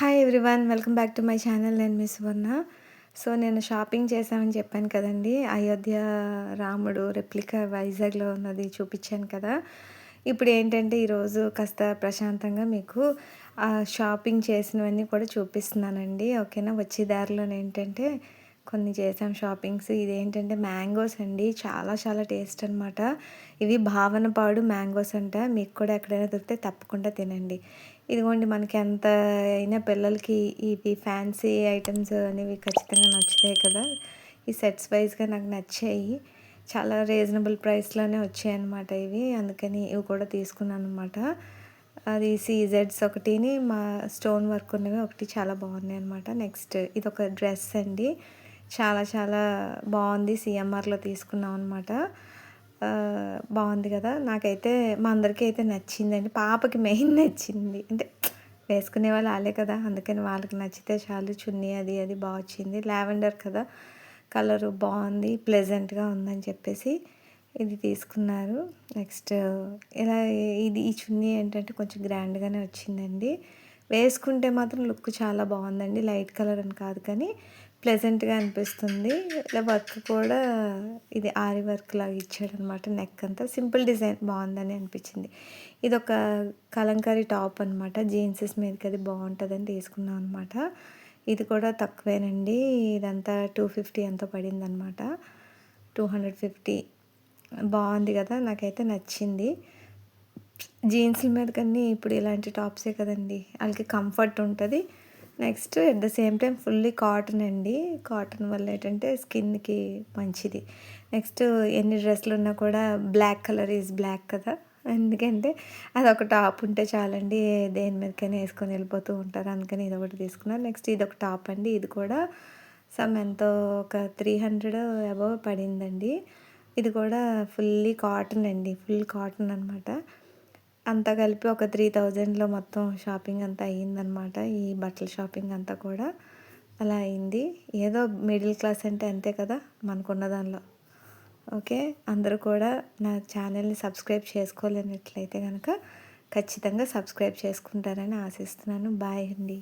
Hi everyone. Welcome back to my channel. నేను మీ సువర్ణ. So, నేను shopping చేశామని చెప్పాను కదండీ! అయోధ్య రాముడు రెప్లికా వైజాగ్‌లో ఉన్నది చూపిచ్చాను కదా! ఇప్పుడేంటంటే ఈరోజు కాస్త ప్రశాంతంగా మీకు షాపింగ్ చేసినవన్నీ కూడా చూపిస్తున్నానండి. ఓకేనా? వచ్చే దారిలోనేంటంటే కొన్ని చేశాం షాపింగ్స్. ఇదేంటంటే మ్యాంగోస్ అండి. చాలా చాలా టేస్ట్ అనమాట. ఇవి భావనపాడు మ్యాంగోస్ అంట. మీకు కూడా ఎక్కడైనా దొరికితే తప్పకుండా తినండి. ఇదిగోండి మనకి ఎంత అయినా పిల్లలకి ఇవి ఫ్యాన్సీ ఐటెమ్స్ అనేవి ఖచ్చితంగా నచ్చుతాయి కదా! ఈ సెట్స్ వైస్‌గా నాకు నచ్చాయి. చాలా రీజనబుల్ ప్రైస్‌లోనే వచ్చాయన్నమాట ఇవి. అందుకని ఇవి కూడా తీసుకున్నాననమాట. అది సీజెడ్స్ ఒకటిని మా స్టోన్ వర్క్ ఉన్నవి ఒకటి చాలా బాగున్నాయన్నమాట. నెక్స్ట్ ఇదొక డ్రెస్ అండి. చాలా చాలా బాగుంది. సీఎంఆర్‌లో తీసుకున్నాం అనమాట. బాగుంది కదా! నాకైతే మా అందరికీ అయితే నచ్చిందండి. పాపకి మెయిన్ నచ్చింది. అంటే వేసుకునే వాళ్ళు ఆళ్ళే కదా! అందుకని వాళ్ళకి నచ్చితే చాలు. చున్నీ అది అది బా వచ్చింది. లావెండర్ కదా! కలరు బావుంది. ప్లెజెంట్‌గా ఉందని చెప్పేసి ఇది తీసుకున్నారు. నెక్స్ట్ ఇలా ఈ చున్నీ ఏంటంటే కొంచెం గ్రాండ్‌గానే వచ్చిందండి. వేసుకుంటే మాత్రం లుక్ చాలా బావుందండి. లైట్ కలర్ అని కాదు కానీ ప్లెజెంట్‌గా అనిపిస్తుంది. ఇలా వర్క్ కూడా ఇది ఆరి వర్క్ లాగా ఇచ్చాడనమాట. నెక్ అంతా సింపుల్ డిజైన్ బావుందని అనిపించింది. ఇదొక కలంకారీ టాప్ అనమాట. జీన్సెస్ మీదకి అది బావుంటదని తీసుకున్నాం అనమాట. ఇది కూడా తక్కువేనండి. ఇదంతా 250 ఎంతో పడిందనమాట. 250 బావుంది గదా! నాకైతే నచ్చింది. జీన్స్‌ల మీద కన్నీ ఇప్పుడు ఇలాంటి టాప్సే కదండీ! ఆళ్ళకి కంఫర్ట్ ఉంటది. Next at the same time fully cotton అండి. కాటన్ వల్ల ఏంటంటే స్కిన్‌కి మంచిది. నెక్స్ట్ ఎన్ని డ్రెస్‌లున్నా కూడా బ్లాక్ కలర్ ఈజ్ బ్లాక్ కదా! ఎందుకంటే అదొక టాప్ ఉంటే చాలండి. దేని మీదకైనా యేసుకొని వెళ్ళిపోతూ ఉంటారు. అందుకని ఇదొకటి తీసుకున్నాను. నెక్స్ట్ ఇదొక టాప్ అండి. ఇది కూడా ఎంతో ఒక 300 అబోవ్ పడిందండి. ఇది కూడా ఫుల్లీ కాటన్ అండి. ఫుల్ కాటన్ అనమాట. అంతా కలిపి ఒక 3000లో మొత్తం షాపింగ్ అంతా అయ్యిందనమాట. ఈ బట్టల షాపింగ్ అంతా కూడా అలా అయింది. ఏదో మిడిల్ క్లాస్ అంటే అంతే కదా! మనకున్న దానిలో. ఓకే. అందరూ కూడా నా ఛానల్‌ని సబ్స్క్రైబ్ చేసుకోలేనట్లయితే గనక ఖచ్చితంగా సబ్స్క్రైబ్ చేసుకుంటారని ఆశిస్తున్నాను. బాయ్ అండి.